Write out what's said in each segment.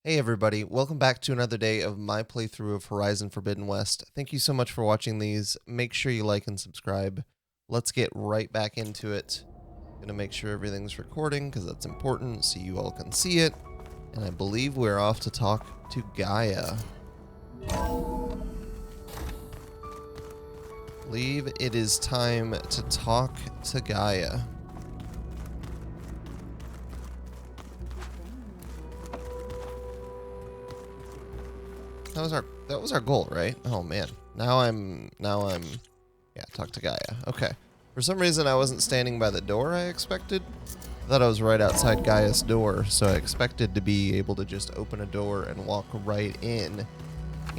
Hey everybody, welcome back to another day of my playthrough of Horizon Forbidden West. Thank you so much for watching these. Make sure you like and subscribe. Let's get right back into it. Gonna make sure everything's recording because that's important so you all can see it. And I believe we're off to talk to Gaia. Believe it is time to talk to Gaia. That was our goal, right? Oh man. Now I'm yeah, talk to Gaia. Okay. For some reason I wasn't standing by the door I expected. I thought I was right outside Gaia's door, so I expected to be able to just open a door and walk right in.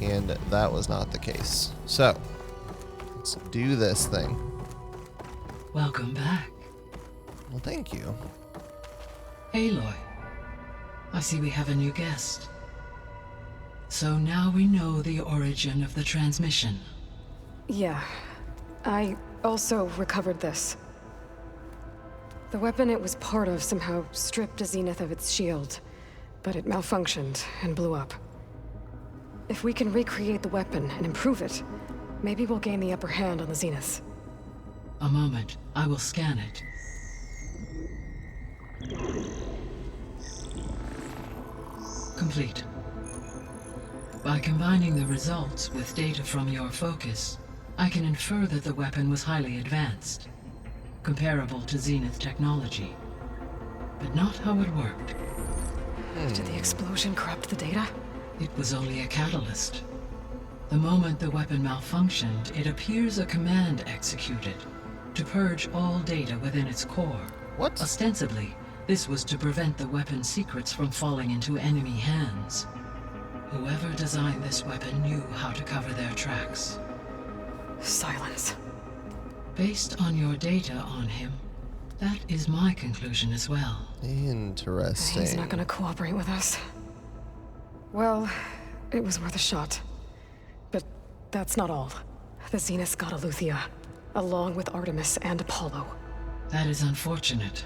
And that was not the case. So, let's do this thing. Welcome back. Well, thank you. Aloy, I see we have a new guest. So now we know the origin of the transmission. Yeah. I also recovered this. The weapon it was part of somehow stripped Zenith of its shield, but it malfunctioned and blew up. If we can recreate the weapon and improve it, maybe we'll gain the upper hand on the Zeniths. A moment, I will scan it. Complete. By combining the results with data from your focus, I can infer that the weapon was highly advanced, comparable to Zenith technology, but not how it worked. Did the explosion corrupt the data? It was only a catalyst. The moment the weapon malfunctioned, it appears a command executed to purge all data within its core. What? Ostensibly, this was to prevent the weapon's secrets from falling into enemy hands. Whoever designed this weapon knew how to cover their tracks. Silence. Based on your data on him, that is my conclusion as well. Interesting. He's not gonna cooperate with us. Well, it was worth a shot. But that's not all. The Zeniths got Eleuthia, along with Artemis and Apollo. That is unfortunate.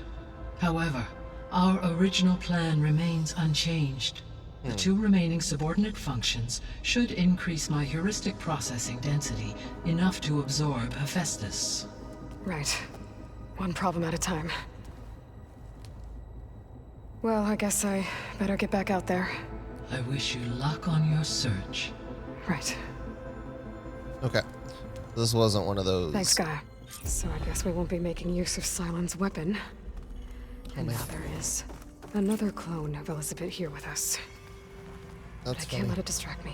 However, our original plan remains unchanged. The two remaining subordinate functions should increase my heuristic processing density enough to absorb Hephaestus. Right. One problem at a time. Well, I guess I better get back out there. I wish you luck on your search. Right. Okay. This wasn't one of those. Thanks, Gaia. So I guess we won't be making use of Cylon's weapon. And man. now there is another clone of Elizabeth here with us. But That's I can't funny. let it distract me.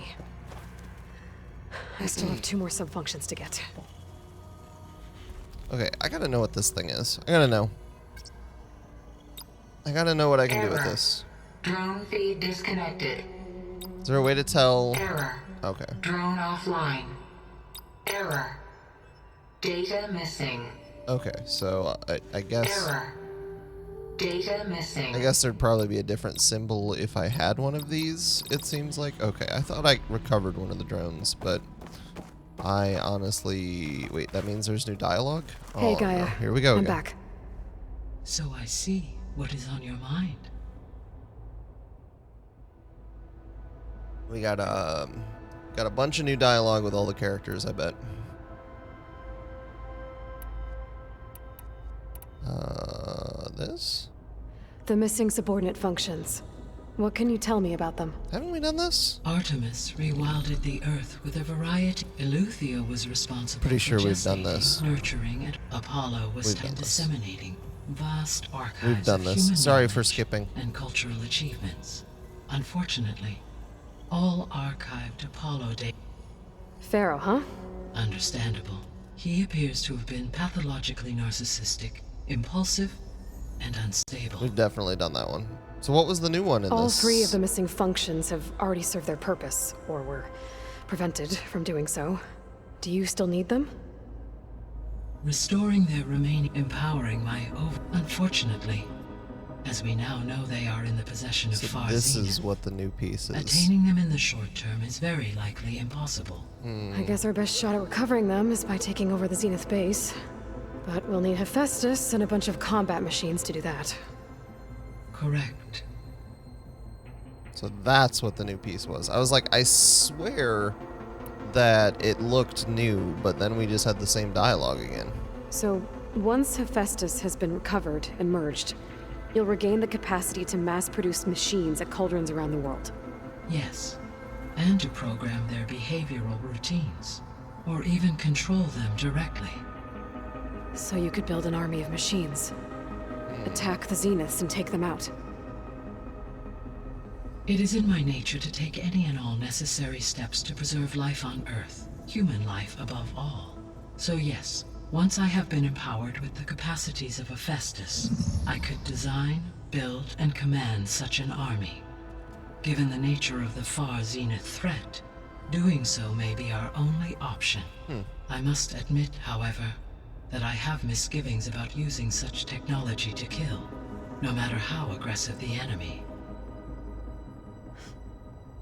I still have 2 more subfunctions to get. Okay, I gotta know what this thing is. I gotta know. I gotta know what I can do with Error. this. Drone feed disconnected. Is there a way to tell? Error. Okay. Drone offline. Error. Data missing. Okay, so I guess Error. Data missing. I guess there'd probably be a different symbol if I had one of these, it seems like. Okay, I thought I recovered one of the drones, but I honestly... Wait, that means there's new dialogue? Hey, Oh, Gaia. no. Here we go I'm again. back. So I see what is on your mind. We got a bunch of new dialogue with all the characters, I bet. This? The missing subordinate functions. What can you tell me about them? Haven't we done this? Artemis rewilded the Earth with a variety. Eleuthia was responsible Pretty for sure we've done gestating, this. nurturing, and Apollo was We've done this. disseminating vast archives We've done of this. human Sorry for knowledge skipping. and cultural achievements. Unfortunately, all archived Apollo data. Pharaoh, huh? Understandable. He appears to have been pathologically narcissistic, impulsive, and unstable. We've definitely done that one. So what was the new one in All this? 3 of the missing functions have already served their purpose, or were prevented from doing so. Do you still need them? Restoring their remaining, empowering my over. Unfortunately, as we now know, they are in the possession of So Far this Zenith. is what the new piece is. Attaining them in the short term is very likely impossible. I guess our best shot at recovering them is by taking over the Zenith base. But we'll need Hephaestus and a bunch of combat machines to do that. Correct. So that's what the new piece was. I was like, I swear that it looked new, but then we just had the same dialogue again. So, once Hephaestus has been recovered and merged, you'll regain the capacity to mass-produce machines at cauldrons around the world. Yes, and to program their behavioral routines, or even control them directly. So you could build an army of machines. Attack the Zeniths and take them out. It is in my nature to take any and all necessary steps to preserve life on Earth, human life above all. So yes, once I have been empowered with the capacities of Hephaestus, I could design, build, and command such an army. Given the nature of the far Zenith threat, doing so may be our only option. I must admit, however, that I have misgivings about using such technology to kill, no matter how aggressive the enemy.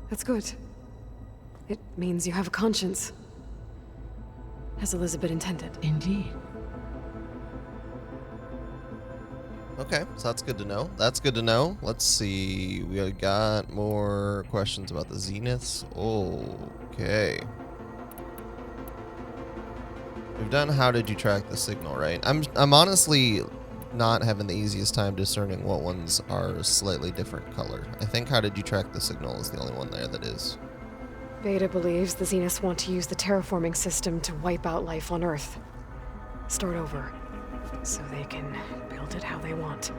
That's good. It means you have a conscience. As Elizabeth intended. Indeed. Okay, so that's good to know. That's good to know. Let's see. We got more questions about the Zeniths. Okay. We've done how did you track the signal, right? I'm honestly not having the easiest time discerning what ones are slightly different color. I think how did you track the signal is the only one there that is. Beta believes the Zeniths want to use the terraforming system to wipe out life on Earth. Start over. So they can build it how they want.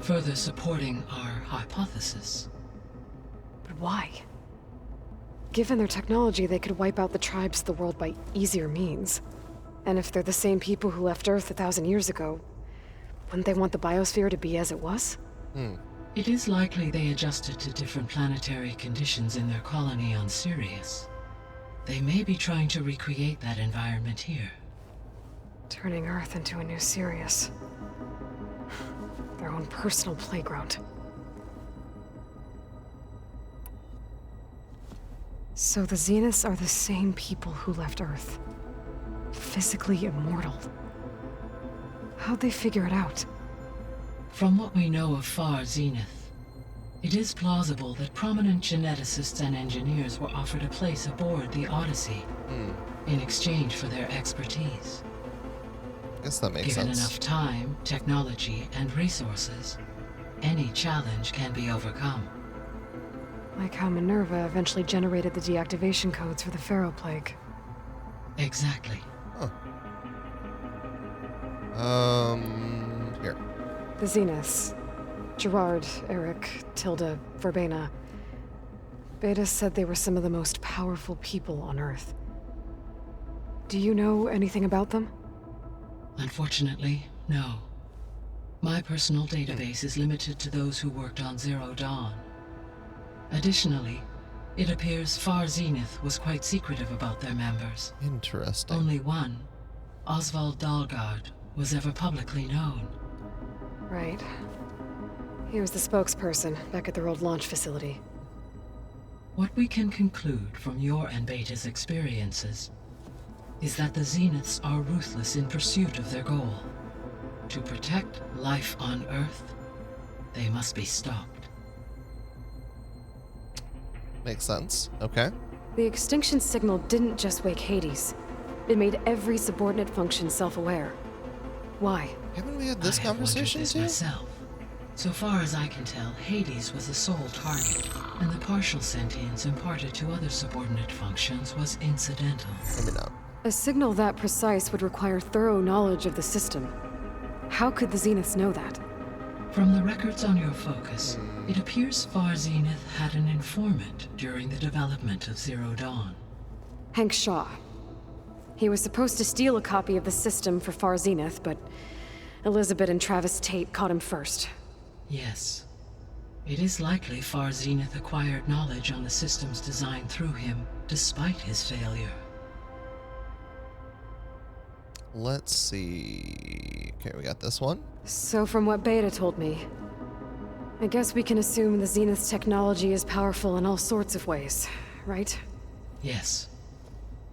Further supporting our hypothesis. But why? Given their technology, they could wipe out the tribes of the world by easier means. And if they're the same people who left Earth 1,000 years ago, wouldn't they want the biosphere to be as it was? It is likely they adjusted to different planetary conditions in their colony on Sirius. They may be trying to recreate that environment here. Turning Earth into a new Sirius. Their own personal playground. So the Zeniths are the same people who left Earth. Physically immortal. How'd they figure it out? From what we know of Far Zenith, it is plausible that prominent geneticists and engineers were offered a place aboard the Odyssey in exchange for their expertise. I guess that makes Given sense. enough time, technology, and resources, any challenge can be overcome. Like how Minerva eventually generated the deactivation codes for the Pharaoh Plague. Exactly. Here. The Zeniths. Gerard, Eric, Tilda, Verbena. Beta said they were some of the most powerful people on Earth. Do you know anything about them? Unfortunately, no. My personal database is limited to those who worked on Zero Dawn. Additionally, it appears Far Zenith was quite secretive about their members. Interesting. Only one, Oswald Dahlgard, was ever publicly known. Right. He was the spokesperson back at their old launch facility. What we can conclude from your and Beta's experiences is that the Zeniths are ruthless in pursuit of their goal. To protect life on Earth, they must be stopped. Makes sense. Okay. The extinction signal didn't just wake Hades. It made every subordinate function self-aware. Why? Haven't we had this I have wondered conversation this too? myself. So far as I can tell, Hades was the sole target, and the partial sentience imparted to other subordinate functions was incidental. Maybe not. A signal that precise would require thorough knowledge of the system. How could the Zeniths know that? From the records on your focus, it appears Far Zenith had an informant during the development of Zero Dawn. Hank Shaw. He was supposed to steal a copy of the system for Far Zenith, but Elizabeth and Travis Tate caught him first. Yes. It is likely Far Zenith acquired knowledge on the systems designed through him, despite his failure. Let's see. Okay, we got this one. So from what Beta told me, I guess we can assume the Zenith's technology is powerful in all sorts of ways, right? Yes.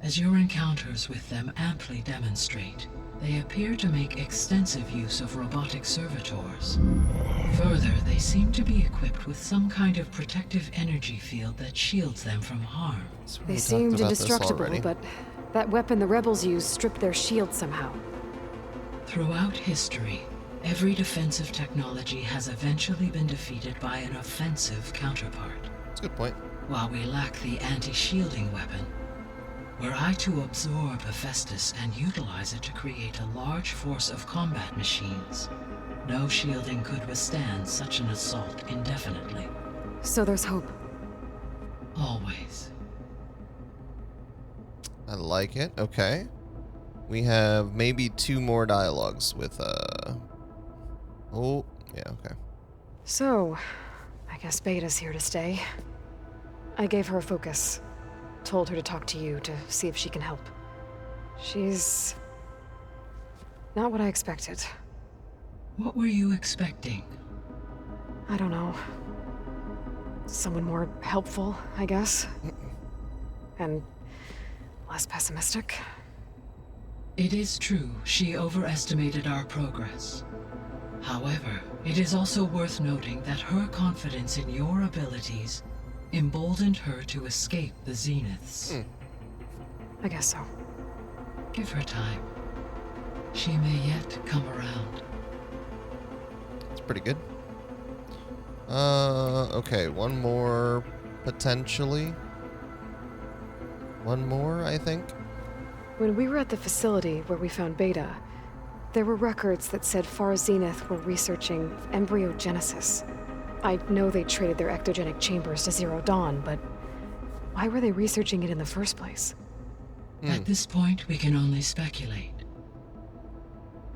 As your encounters with them amply demonstrate, They appear to make extensive use of robotic servitors. Further, they seem to be equipped with some kind of protective energy field that shields them from harm. So we They talked seemed about this indestructible, already. but that weapon the rebels used stripped their shield somehow. Throughout history, every defensive technology has eventually been defeated by an offensive counterpart. That's a good point. While we lack the anti-shielding weapon, were I to absorb Hephaestus and utilize it to create a large force of combat machines, no shielding could withstand such an assault indefinitely. So there's hope. Always. I like it. Okay. We have maybe 2 more dialogues with, Oh, yeah, okay. So, I guess Beta's here to stay. I gave her a focus. Told her to talk to you to see if she can help. She's not what I expected. What were you expecting? I don't know. Someone more helpful, I guess. And less pessimistic. It is true, she overestimated our progress. However, it is also worth noting that her confidence in your abilities emboldened her to escape the Zeniths. I guess so. Give her time. She may yet come around. It's pretty good. Okay, one more, potentially. One more, I think. When we were at the facility where we found Beta, there were records that said Far Zenith were researching embryogenesis. I know they traded their ectogenic chambers to Zero Dawn, but why were they researching it in the first place? At this point, we can only speculate.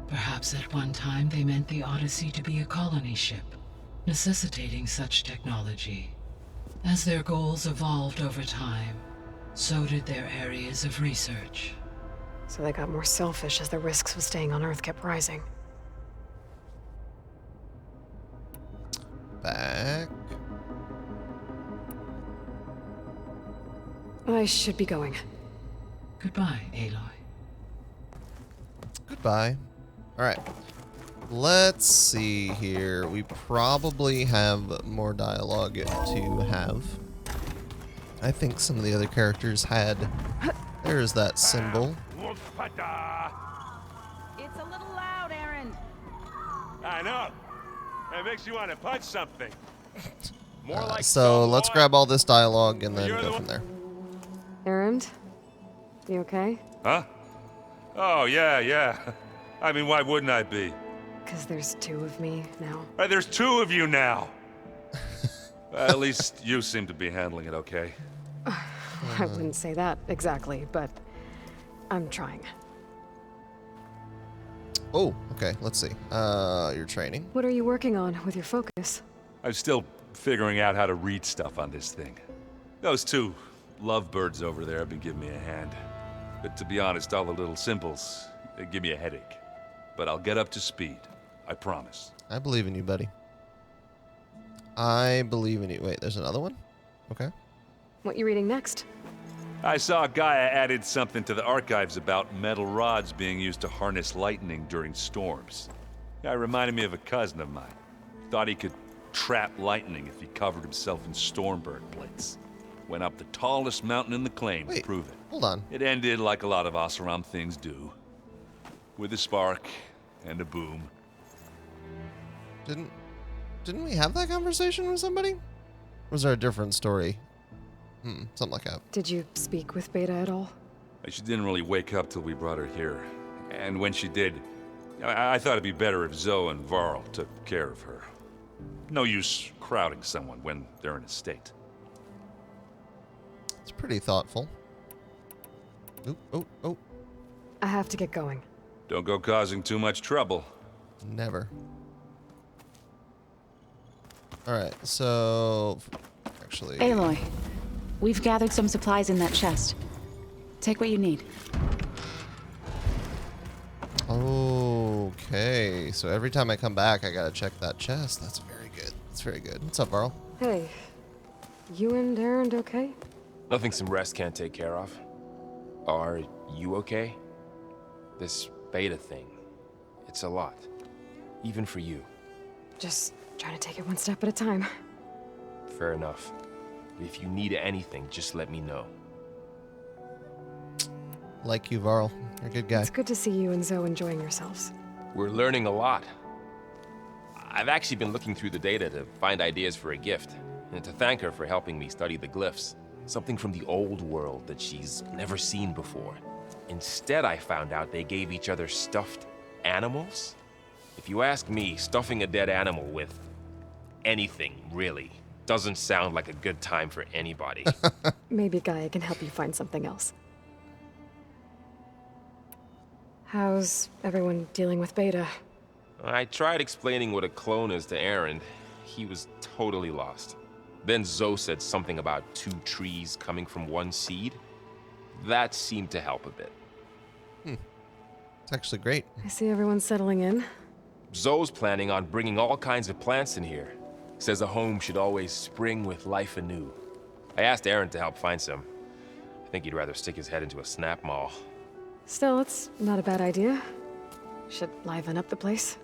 Perhaps at one time they meant the Odyssey to be a colony ship, necessitating such technology. As their goals evolved over time, so did their areas of research. So they got more selfish as the risks of staying on Earth kept rising. Back. I should be going. Goodbye, Aloy. Goodbye. Alright. Let's see here. We probably have more dialogue to have. I think some of the other characters had. There's that symbol. It's a little loud, Aaron. I know. It makes you want to punch something. More like So let's someone. grab all this dialogue and then You're go the from there. Erend? You okay? Huh? Oh, yeah. I mean, why wouldn't I be? Because there's 2 of me now. There's 2 of you now. At least you seem to be handling it okay. I wouldn't say that exactly, but I'm trying. Oh, okay. Let's see. Your training. What are you working on with your focus? I'm still figuring out how to read stuff on this thing. Those 2 lovebirds over there have been giving me a hand. But to be honest, all the little symbols, they give me a headache. But I'll get up to speed. I promise. I believe in you, buddy. I believe in you. Wait, there's another one? Okay. What you reading next? I saw Gaia added something to the archives about metal rods being used to harness lightning during storms. Guy reminded me of a cousin of mine. Thought he could trap lightning if he covered himself in Stormbird plates. Went up the tallest mountain in the claim to Wait, prove it. hold on. It ended like a lot of Oseram things do. With a spark and a boom. Didn't we have that conversation with somebody? Or was there a different story? Something like that. Did you speak with Beta at all? She didn't really wake up till we brought her here. And when she did, I thought it'd be better if Zoe and Varl took care of her. No use crowding someone when they're in a state. It's pretty thoughtful. Oh. I have to get going. Don't go causing too much trouble. Never. Alright, so... Actually... Aloy, we've gathered some supplies in that chest. Take what you need. Okay, so every time I come back, I gotta check that chest. That's very good. That's very good. What's up, Varl? Hey, you and Erend okay? Nothing some rest can't take care of. Are you okay? This Beta thing. It's a lot. Even for you. Just trying to take it one step at a time. Fair enough. If you need anything, just let me know. Like you, Varl. You're a good guy. It's good to see you and Zoe enjoying yourselves. We're learning a lot. I've actually been looking through the data to find ideas for a gift, and to thank her for helping me study the glyphs. Something from the old world that she's never seen before. Instead, I found out they gave each other stuffed animals. If you ask me, stuffing a dead animal with anything, really, doesn't sound like a good time for anybody. Maybe Gaia can help you find something else. How's everyone dealing with Beta? I tried explaining what a clone is to Aaron. He was totally lost. Then Zoe said something about 2 trees coming from 1 seed. That seemed to help a bit. It's actually great. I see everyone settling in. Zoe's planning on bringing all kinds of plants in here. Says a home should always spring with life anew. I asked Aaron to help find some. I think he'd rather stick his head into a snap mall. Still, it's not a bad idea. Should liven up the place.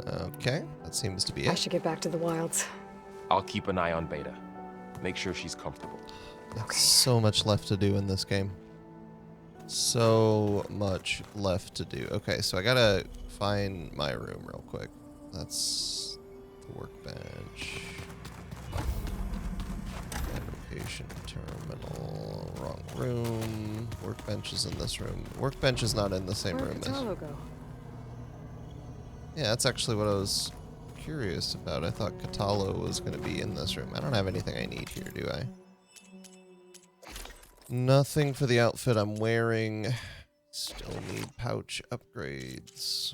Okay, that seems to be I it. should get back to the wilds. I'll keep an eye on Beta. Make sure she's comfortable. There's so much left to do in this game. So much left to do. Okay, so I gotta find my room real quick. That's the workbench. Fabrication terminal. Wrong room. Workbench is in this room. Workbench is not in the same room as. Go? Yeah, that's actually what I was curious about. I thought Katalo was going to be in this room. I don't have anything I need here, do I? Nothing for the outfit I'm wearing. Still need pouch upgrades.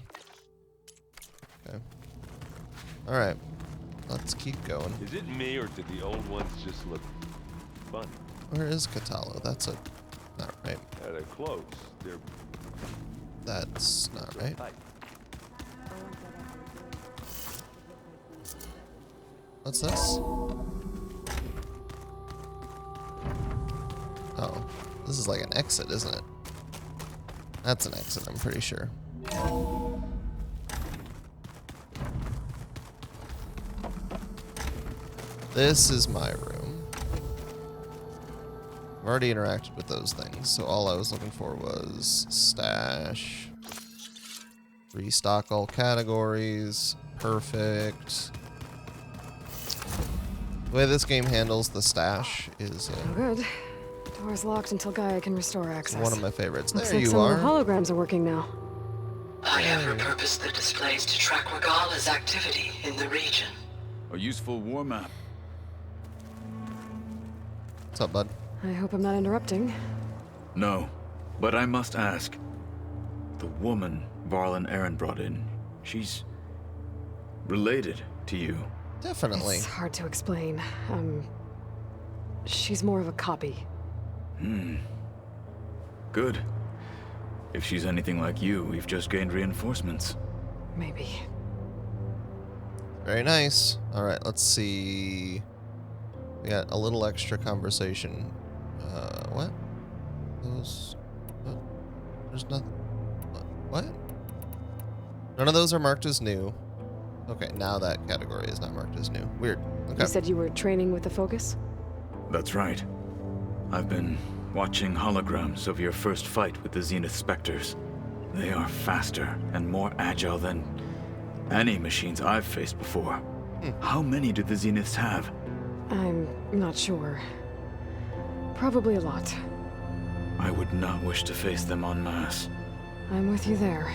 Okay. Alright. Let's keep going. Is it me, or did the old ones just look fun? Where is Katalo? That's a... not right. Yeah, they're close. They're That's not right. tight. What's this? Oh, this is like an exit, isn't it? That's an exit, I'm pretty sure. This is my room. I've already interacted with those things, so all I was looking for was stash. Restock all categories. Perfect. The way this game handles the stash is Oh, good. Door's locked until Gaia can restore access. one of my favorites. Looks There like you some of are. the holograms are working now. I have repurposed the displays to track Regala's activity in the region. A useful war map. What's up, bud? I hope I'm not interrupting. No, but I must ask. The woman Varl and Aaron brought in, she's related to you. Definitely. It's hard to explain. She's more of a copy. Good. If she's anything like you, we've just gained reinforcements. Maybe. Very nice. All right, let's see. We got a little extra conversation. What? Those? What? There's nothing. What? None of those are marked as new. Okay, now that category is not marked as new. Weird. Okay. You said you were training with the Focus? That's right. I've been watching holograms of your first fight with the Zenith Spectres. They are faster and more agile than any machines I've faced before. How many do the Zeniths have? I'm not sure. Probably a lot. I would not wish to face them en masse. I'm with you there.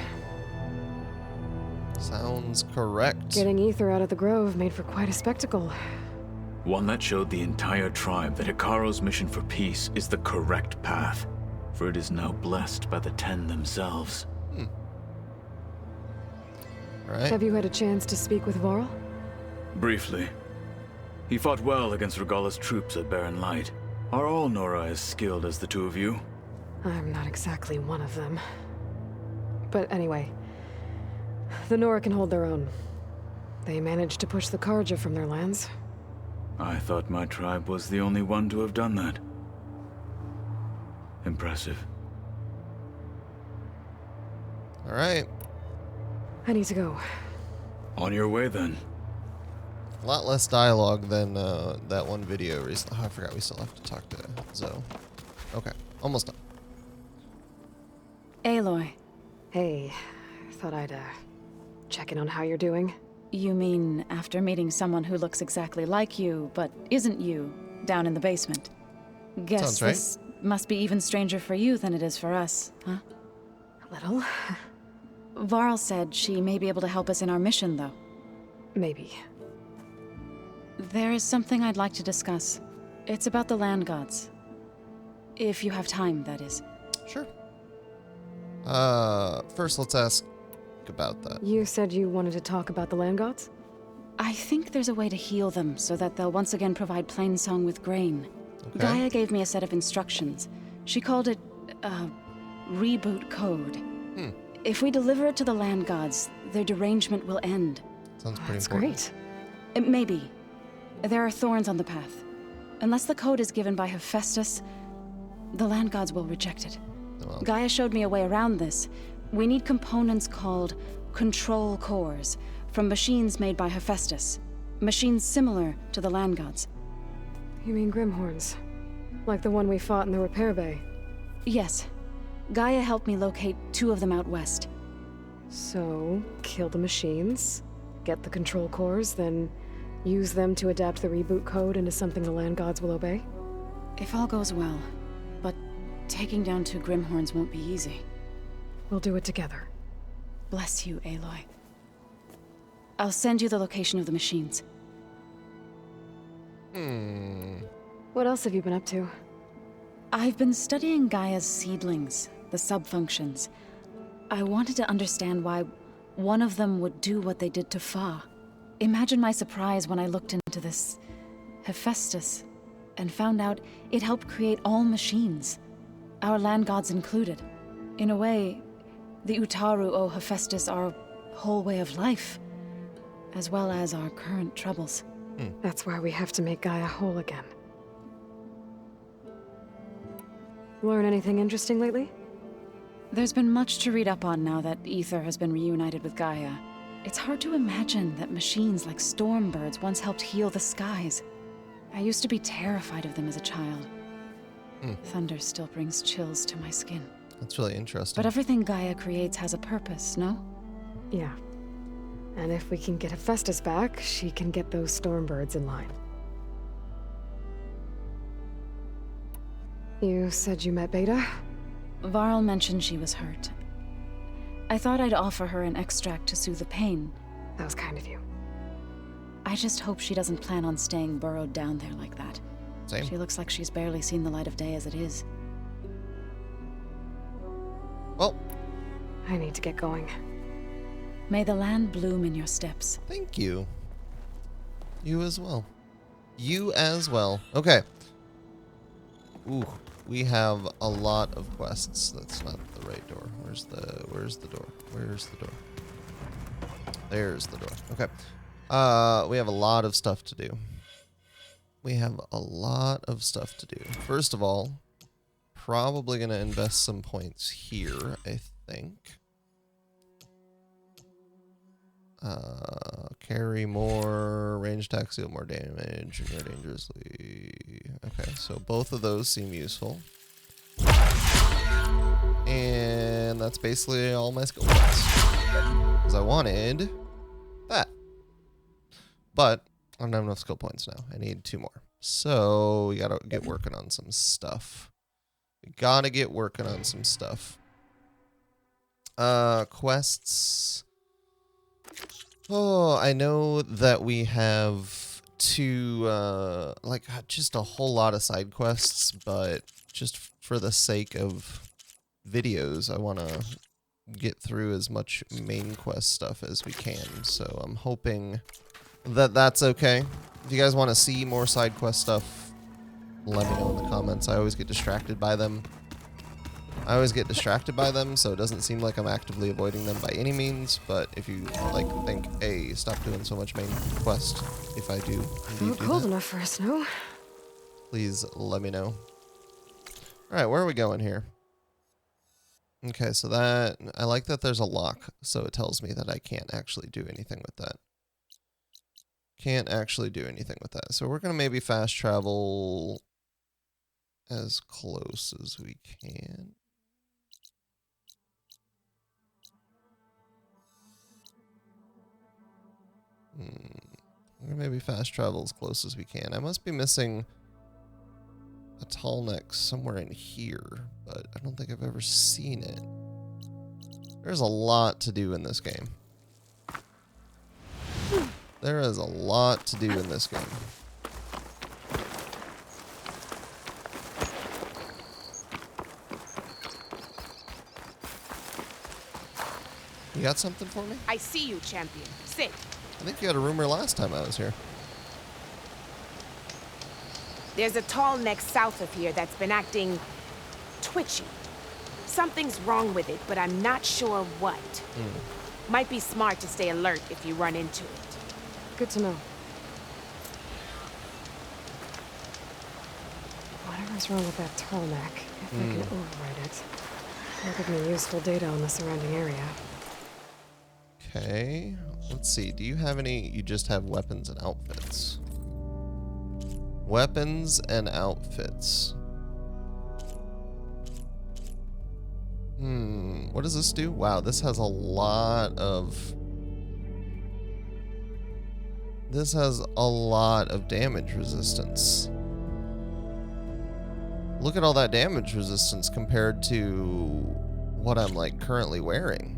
Sounds correct. Getting Ether out of the Grove made for quite a spectacle. One that showed the entire tribe that Hikaro's mission for peace is the correct path, for it is now blessed by the Ten themselves. Right. Have you had a chance to speak with Varl? Briefly. He fought well against Regala's troops at Barren Light. Are all Nora as skilled as the two of you? I'm not exactly one of them. But anyway, the Nora can hold their own. They managed to push the Karja from their lands. I thought my tribe was the only one to have done that. Impressive. All right. I need to go. On your way then. A lot less dialogue than that one video recently. Oh, I forgot we still have to talk to Zoe. Okay, almost done. Aloy, Hey, thought I'd check in on how you're doing. you mean after meeting someone who looks exactly like you, but isn't you, down in the basement? Guess Sounds right. this must be even stranger for you than it is for us, huh? A little. Varl said she may be able to help us in our mission, though. Maybe. There is something I'd like to discuss. It's about the land gods. If you have time, that is. Sure. First let's ask about that. You said you wanted to talk about the land gods? I think there's a way to heal them so that they'll once again provide Plainsong with grain. Okay. Gaia gave me a set of instructions. She called it, reboot code. If we deliver it to the land gods, their derangement will end. Sounds pretty That's important. great. Maybe. There are thorns on the path. Unless the code is given by Hephaestus, the land gods will reject it. Well, Gaia showed me a way around this. We need components called control cores from machines made by Hephaestus. Machines similar to the land gods. You mean Grimhorns? Like the one we fought in the repair bay? Yes. Gaia helped me locate 2 of them out west. So, kill the machines, get the control cores, then use them to adapt the reboot code into something the land gods will obey? If all goes well. But taking down 2 Grimhorns won't be easy. We'll do it together. Bless you, Aloy. I'll send you the location of the machines. What else have you been up to? I've been studying Gaia's seedlings, the subfunctions. I wanted to understand why one of them would do what they did to Fa. Imagine my surprise when I looked into this Hephaestus and found out it helped create all machines, our land gods included. In a way, the Utaru owe Hephaestus our whole way of life, as well as our current troubles. That's why we have to make Gaia whole again. Learn anything interesting lately? There's been much to read up on now that Aether has been reunited with Gaia. It's hard to imagine that machines like Stormbirds once helped heal the skies. I used to be terrified of them as a child. Thunder still brings chills to my skin. that's really interesting. But everything Gaia creates has a purpose, no? Yeah. And if we can get Hephaestus back, she can get those Stormbirds in line. You said you met Beta? Varl mentioned she was hurt. I thought I'd offer her an extract to soothe the pain. That was kind of you. I just hope she doesn't plan on staying burrowed down there like that. Same. She looks like she's barely seen the light of day as it is. Well, I need to get going. May the land bloom in your steps. thank you. You as well. You as well. Okay. Ooh, we have a lot of quests. That's not the right door. Where's the door? Where's the door? There's the door. Okay. We have a lot of stuff to do. First of all, probably going to invest some points here, I think. Carry more, range attack, deal more damage, and you're dangerously. Okay, so both of those seem useful. And that's basically all my skill points. Because I wanted that. But I don't have enough skill points now. I need 2 more. So we gotta get working on some stuff. Quests. Oh, I know that we have 2, just a whole lot of side quests, but just for the sake of videos, I want to get through as much main quest stuff as we can. So I'm hoping that that's okay. If you guys want to see more side quest stuff, let me know in the comments. I always get distracted by them. So it doesn't seem like I'm actively avoiding them by any means, but if you think, hey, stop doing so much main quest, if I do indeed do Cold that, enough for a snow. please let me know. Alright, where are we going here? Okay, so that, I like that there's a lock, so it tells me that I can't actually do anything with that. Can't actually do anything with that. So we're going to maybe fast travel as close as we can. We're going to maybe fast travel as close as we can. I must be missing a tall neck somewhere in here, but I don't think I've ever seen it. There's a lot to do in this game. There is a lot to do in this game. You got something for me? I see you, champion. Sit. I think you had a rumor last time I was here. There's a tall neck south of here that's been acting twitchy. Something's wrong with it, but I'm not sure what. Might be smart to stay alert if you run into it. Good to know. Whatever's wrong with that tall neck, if I can override it, it'll give me useful data on the surrounding area. Okay, let's see. Do you have any? You just have weapons and outfits. Weapons and outfits. What does this do? Wow, this has a lot of... This has a lot of damage resistance. Look at all that damage resistance compared to what I'm like currently wearing.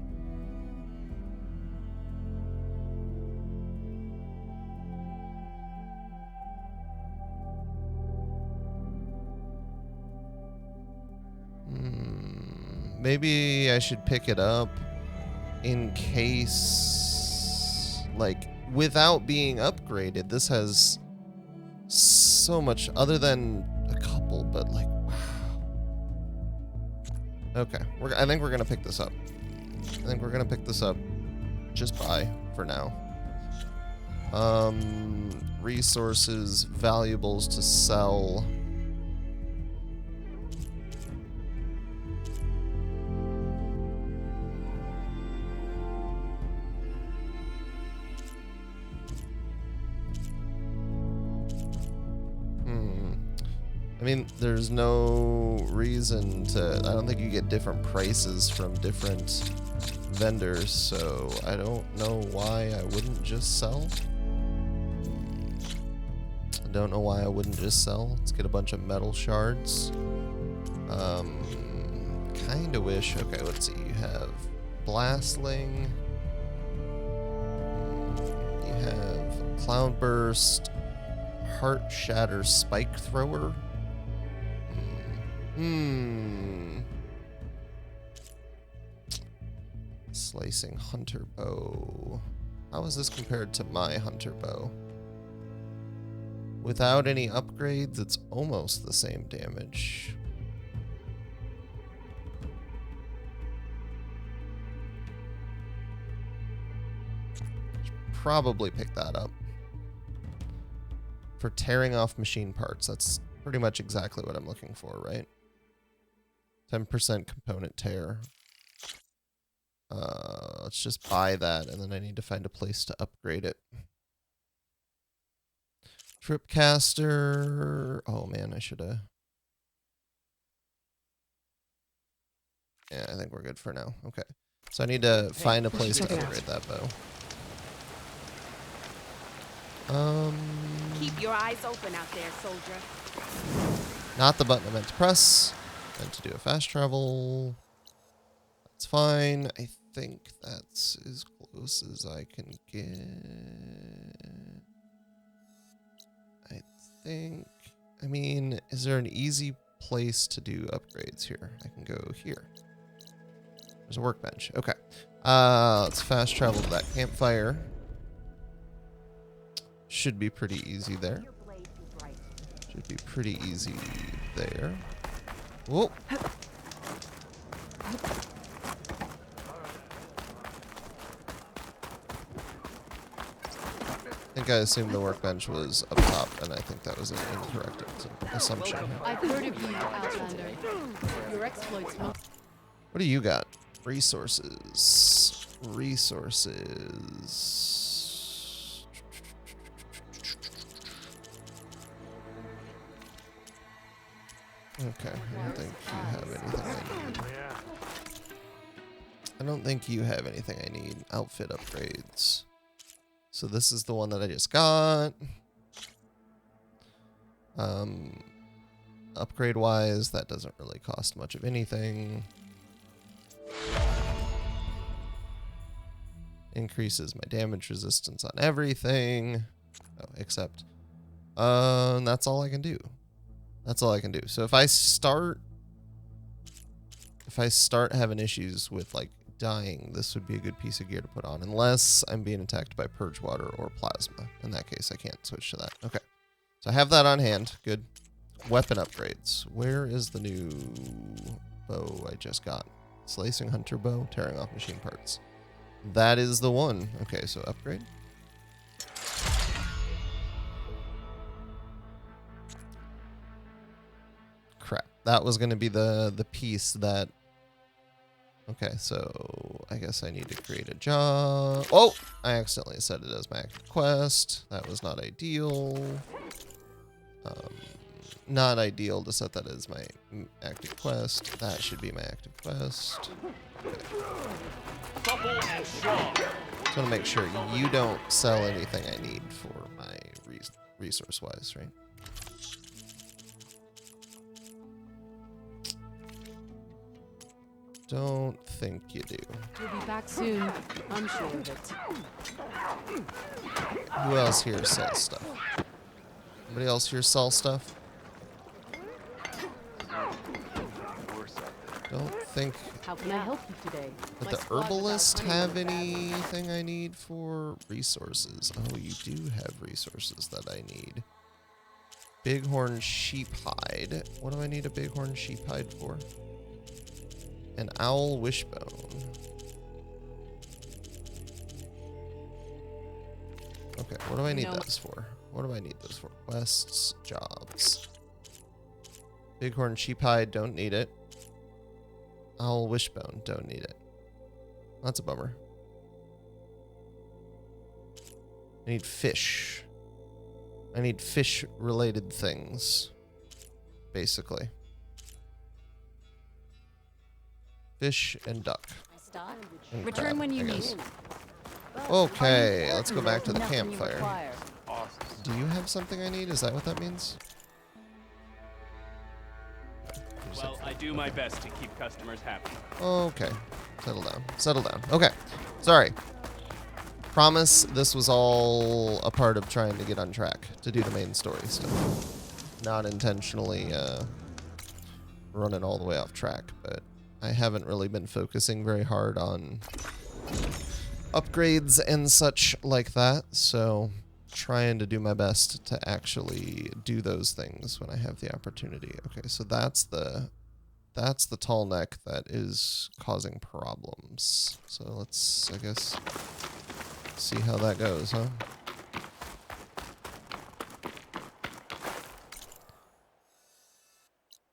Maybe I should pick it up in case, like, without being upgraded, this has so much, other than a couple, but like, wow. Okay, I think we're gonna pick this up. I think we're gonna pick this up. Just buy for now. Resources, valuables to sell. I mean, there's no reason to... I don't think you get different prices from different vendors, so I don't know why I wouldn't just sell. I don't know why I wouldn't just sell. Let's get a bunch of metal shards. Kinda wish... Okay, let's see. You have Blastling. You have Cloudburst. Heart Shatter Spike Thrower. Slicing Hunter Bow. How is this compared to my Hunter Bow? Without any upgrades, it's almost the same damage. Should probably pick that up. For tearing off machine parts, that's pretty much exactly what I'm looking for, right? 10% component tear. Let's just buy that, and then I need to find a place to upgrade it. Tripcaster. Oh man, I should have. Yeah, I think we're good for now. Okay. So I need to find a place to upgrade that bow. Keep your eyes open out there, soldier. Not the button I meant to press. I meant to do a fast travel. That's fine. I think that's as close as I can get. I mean, is there an easy place to do upgrades here? I can go here. There's a workbench. Okay. Let's fast travel to that campfire. Should be pretty easy there. Should be pretty easy there. Whoa. I think I assumed the workbench was up top, and I think that was an incorrect assumption. I've heard of you, Outlander. Your exploits must... What do you got? Resources. Resources. Okay, I don't think you have anything I need. I don't think you have anything I need. Outfit upgrades. So this is the one that I just got. Upgrade wise, that doesn't really cost much of anything. Increases my damage resistance on everything. Oh, except that's all I can do. That's all I can do. So if I start having issues with like dying, this would be a good piece of gear to put on, unless I'm being attacked by purge water or plasma. In that case, I can't switch to that. Okay. So I have that on hand. Good. Weapon upgrades. Where is the new bow I just got? Slicing hunter bow, tearing off machine parts. That is the one. Okay, so upgrade. Crap. That was going to be the piece that... Okay, so I guess I need to create a job. Oh! I accidentally set it as my active quest. That was not ideal. Not ideal to set that as my active quest. That should be my active quest. Okay. Just want to make sure you don't sell anything I need for my resource-wise, right? Don't think you do. We'll be back soon. I'm sure of it. Who else here sells stuff? Anybody else here sell stuff? Don't think... How can I help you today? Would the herbalist have anything I need for resources? Oh, you do have resources that I need. Bighorn sheep hide. What do I need a bighorn sheep hide for? An owl wishbone. Okay, what do I need those for? What do I need those for? Quests, jobs. Bighorn sheep hide, don't need it. Owl wishbone, don't need it. That's a bummer. I need fish. I need fish-related things, basically. Fish and duck. And Return crab, when you I need guess. it. Okay, let's go back to the campfire. Do you have something I need? Is that what that means? Well, I do my best to keep customers happy. Okay. Settle down. Settle down. Okay. Sorry. Promise this was all a part of trying to get on track to do the main story stuff. Not intentionally running all the way off track, but I haven't really been focusing very hard on upgrades and such like that, so trying to do my best to actually do those things when I have the opportunity. Okay, so that's the tall neck that is causing problems. So let's, I guess, see how that goes, huh?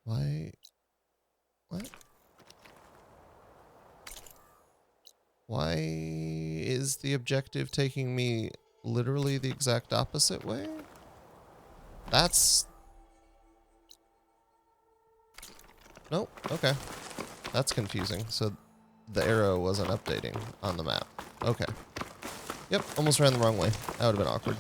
Why? What? Why is the objective taking me literally the exact opposite way? That's... Nope, okay. That's confusing. So the arrow wasn't updating on the map. Okay. Yep, almost ran the wrong way. That would have been awkward.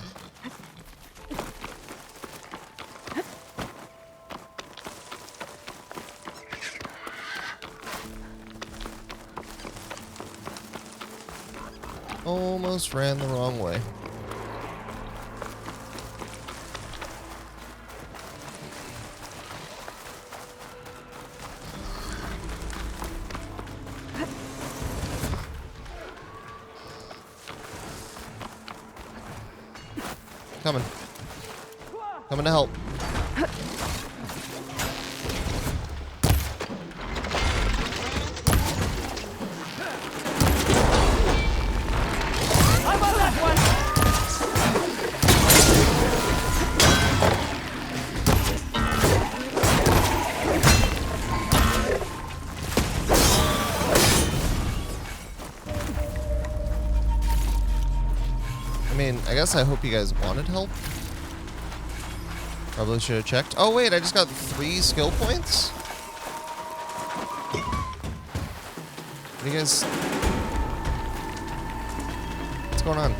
Almost ran the wrong way. Coming. Coming to help. I'm on that one! guess I hope you guys wanted help. Probably should have checked. Oh wait, I just got 3 skill points? What do you guys... What's going on?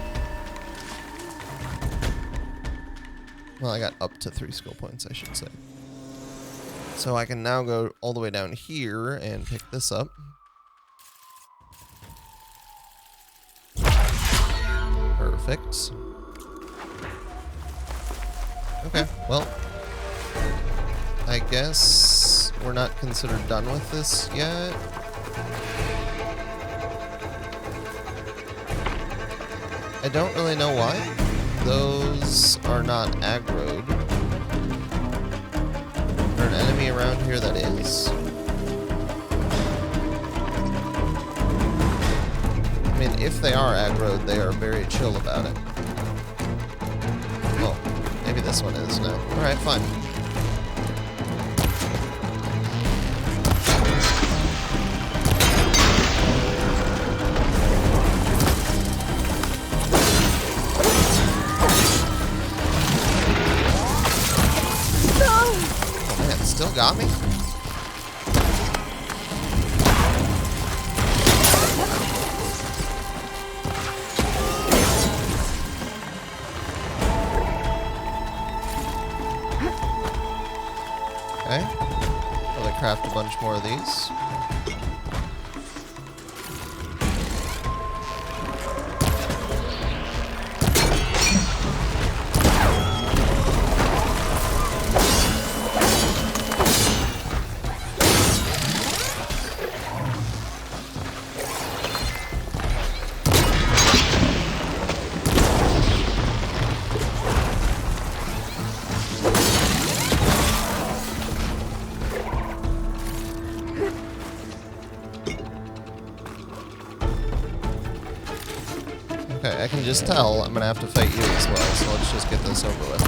Well, I got up to 3 skill points, I should say. So I can now go all the way down here and pick this up. Perfect. Okay, well, I guess we're not considered done with this yet. I don't really know why. Those are not aggroed. Is there an enemy around here that is? I mean, if they are aggroed, they are very chill about it. Oh, maybe this one is. No. Alright, fine. Oh man, still got me? Okay. Probably craft a bunch more of these. Okay, I can just tell I'm gonna have to fight you as well, so let's just get this over with.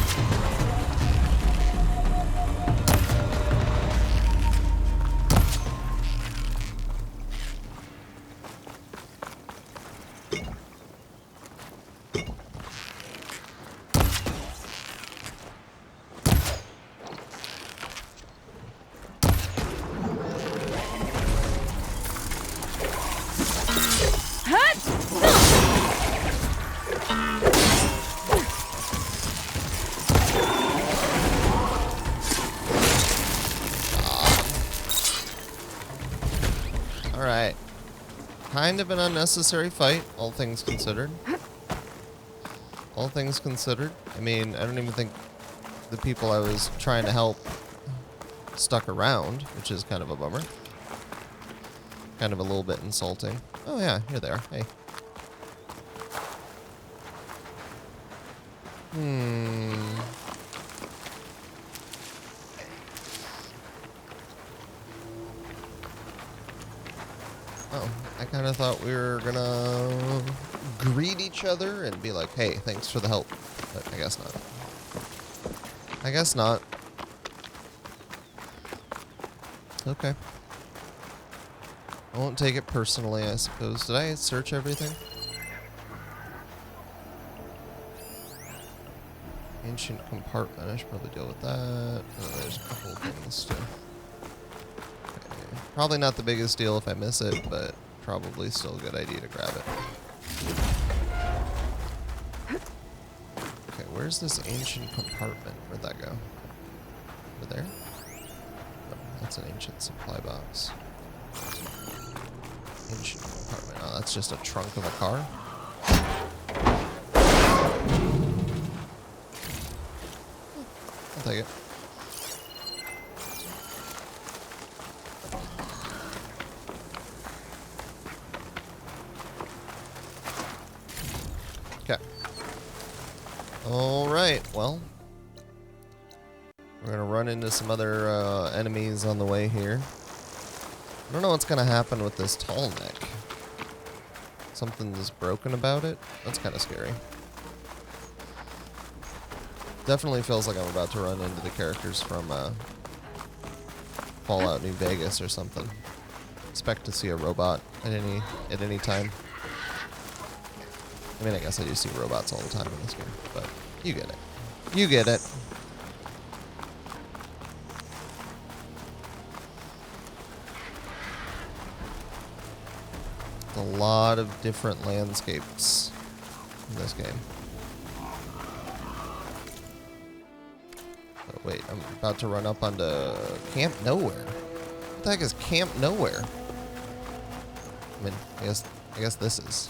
Alright. Kind of an unnecessary fight, all things considered. All things considered. I mean, I don't even think the people I was trying to help stuck around, which is kind of a bummer. Kind of a little bit insulting. Oh yeah, here they are. Hey. Oh, I kind of thought we were gonna greet each other and be like, hey, thanks for the help. But I guess not. I guess not. Okay. I won't take it personally, I suppose. Did I search everything? Ancient compartment. I should probably deal with that. Oh, there's a couple of things too. Okay. Probably not the biggest deal if I miss it, but probably still a good idea to grab it. Okay, where's this ancient compartment? Where'd that go? Over there? Oh, that's an ancient supply box. Ancient compartment. Oh, that's just a trunk of a car? I'll take it. Okay. Alright, well. We're gonna run into some other enemies on the way here. I don't know what's gonna happen with this tall neck. Something's broken about it? That's kind of scary. Definitely feels like I'm about to run into the characters from Fallout New Vegas or something. Expect to see a robot at any time. I mean, I guess I do see robots all the time in this game, but you get it. You get it. A lot of different landscapes in this game. Oh, wait, I'm about to run up onto Camp Nowhere. What the heck is Camp Nowhere? I mean, I guess this is.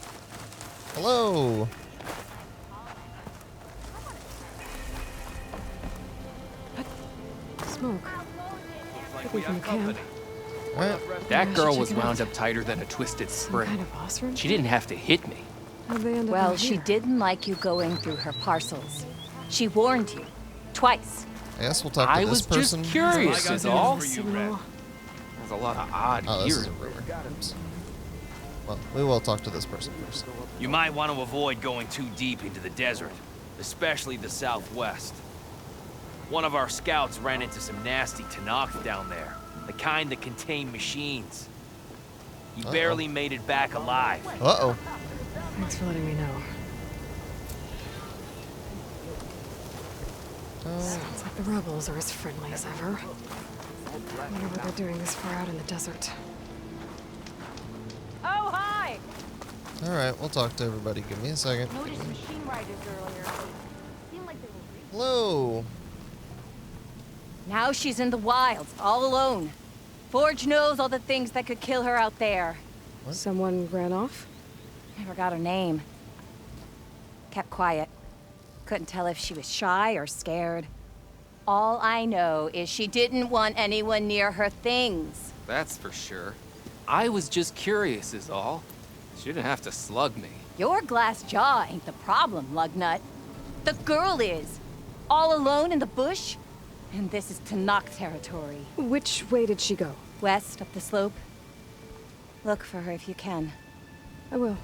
Hello. Smoke. Like we have company. Alright. That girl was check it out. wound up tighter than a twisted Some spring. kind of boss room? She didn't have to hit me. How'd they end up Well, out she here? didn't like you going through her parcels. She warned you. Twice. I guess we'll talk to I this was person. just curious, is all. Signal. There's a lot of odd Oh, this is gear. a rumor. Oops. Well, we will talk to this person first. You might want to avoid going too deep into the desert, especially the southwest. One of our scouts ran into some nasty Tanakh down there, the kind that contain machines. He barely made it back alive. Uh-oh. Thanks for letting me know. Sounds like the rebels are as friendly as ever. Wonder what they're doing this far out in the desert. Oh, hi! Alright, we'll talk to everybody. Give me a second. Noticed machine riders earlier. Seemed like they were... Hello. Now she's in the wilds, all alone. Forge knows all the things that could kill her out there. What? Someone ran off? Never got her name. Kept quiet. Couldn't tell if she was shy or scared. All I know is she didn't want anyone near her things. That's for sure. I was just curious, is all. She didn't have to slug me. Your glass jaw ain't the problem, Lugnut. The girl is. All alone in the bush. And this is Tanakh territory. Which way did she go? West, up the slope. Look for her if you can. I will.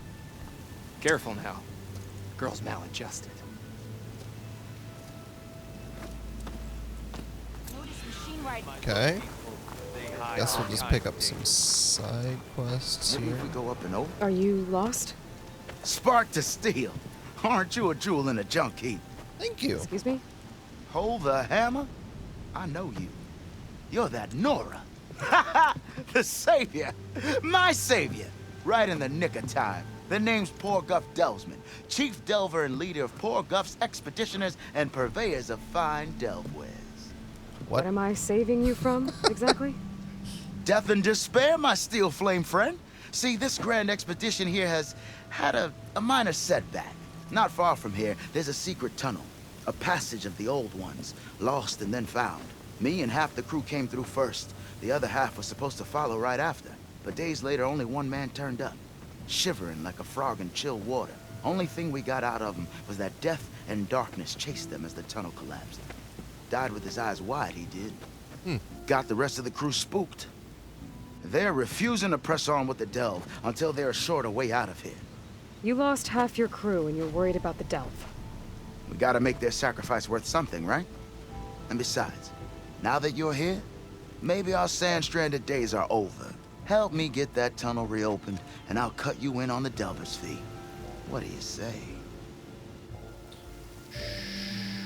Careful now. Girl's maladjusted. Okay. Guess we'll just pick up some side quests Maybe here. if we go up and over. Are you lost? Spark to steel. Aren't you a jewel in a junk heap? Thank you. Excuse me? Hold the hammer? I know you. You're that Nora. The savior. My savior. Right in the nick of time. The name's Poor Guff Delvesman, chief delver and leader of Poor Guff's expeditioners and purveyors of fine delvewares. What am I saving you from, exactly? Death and despair, my steel flame friend. See, this grand expedition here has had a minor setback. Not far from here, there's a secret tunnel. A passage of the old ones, lost and then found. Me and half the crew came through first. The other half was supposed to follow right after. But days later, only one man turned up, shivering like a frog in chill water. Only thing we got out of him was that death and darkness chased them as the tunnel collapsed. Died with his eyes wide, he did. Got the rest of the crew spooked. They're refusing to press on with the delve until they're assured a way out of here. You lost half your crew and you're worried about the delve. We gotta make their sacrifice worth something, right? And besides, now that you're here, maybe our sand-stranded days are over. Help me get that tunnel reopened, and I'll cut you in on the delver's fee. What do you say?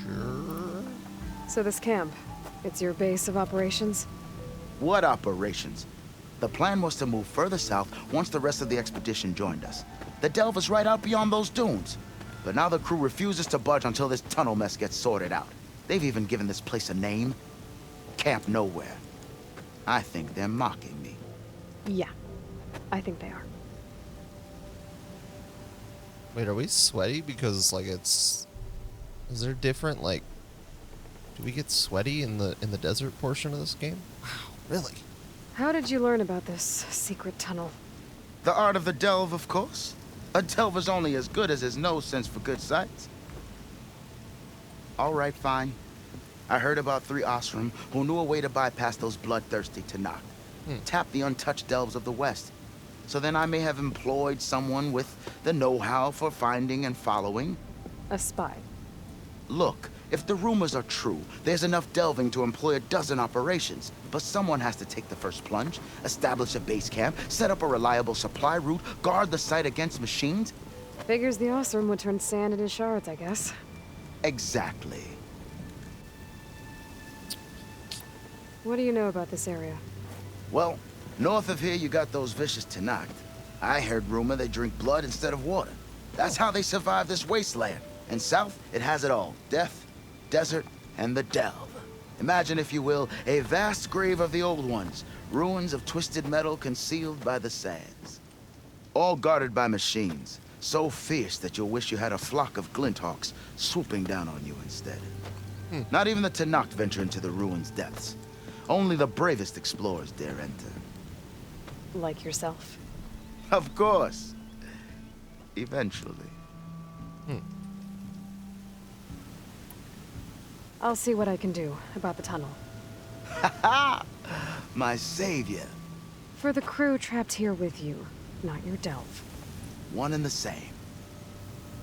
Sure. So this camp, it's your base of operations? What operations? The plan was to move further south once the rest of the expedition joined us. The delver's right out beyond those dunes. But now the crew refuses to budge until this tunnel mess gets sorted out. They've even given this place a name. Camp Nowhere. I think they're mocking me. Yeah, I think they are. Wait, are we sweaty? Because like it's... Is there different like... Do we get sweaty in the desert portion of this game? Wow, really? How did you learn about this secret tunnel? The art of the delve, of course. A delver's only as good as his nose sense for good sights. All right, fine. I heard about 3 Osram who knew a way to bypass those bloodthirsty Tanakh. Tap the untouched delves of the West. So then I may have employed someone with the know-how for finding and following. A spy. Look, if the rumors are true, there's enough delving to employ a dozen operations. But someone has to take the first plunge, establish a base camp, set up a reliable supply route, guard the site against machines. Figures the Ostrom would turn sand into shards, I guess. Exactly. What do you know about this area? Well, north of here you got those vicious Tenakth. I heard rumor they drink blood instead of water. That's how they survive this wasteland. And south, it has it all. Death, desert, and the delve. Imagine, if you will, a vast grave of the old ones. Ruins of twisted metal concealed by the sands. All guarded by machines. So fierce that you'll wish you had a flock of glinthawks swooping down on you instead. Not even the Tenakth venture into the ruins' depths. Only the bravest explorers dare enter. Like yourself. Of course. Eventually. I'll see what I can do about the tunnel. Ha! My savior. For the crew trapped here with you, not your delve. One and the same.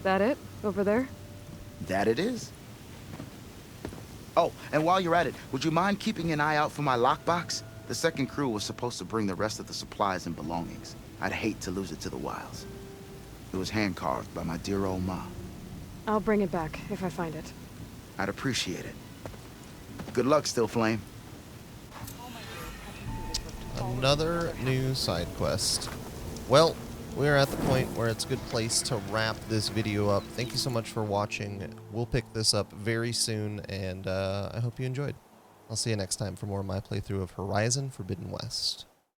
That it? Over there? That it is. Oh, and while you're at it, would you mind keeping an eye out for my lockbox? The second crew was supposed to bring the rest of the supplies and belongings. I'd hate to lose it to the wilds. It was hand-carved by my dear old ma. I'll bring it back if I find it. I'd appreciate it. Good luck, Still Flame. Another new side quest. Well, we're at the point where it's a good place to wrap this video up. Thank you so much for watching. We'll pick this up very soon, and I hope you enjoyed. I'll see you next time for more of my playthrough of Horizon Forbidden West.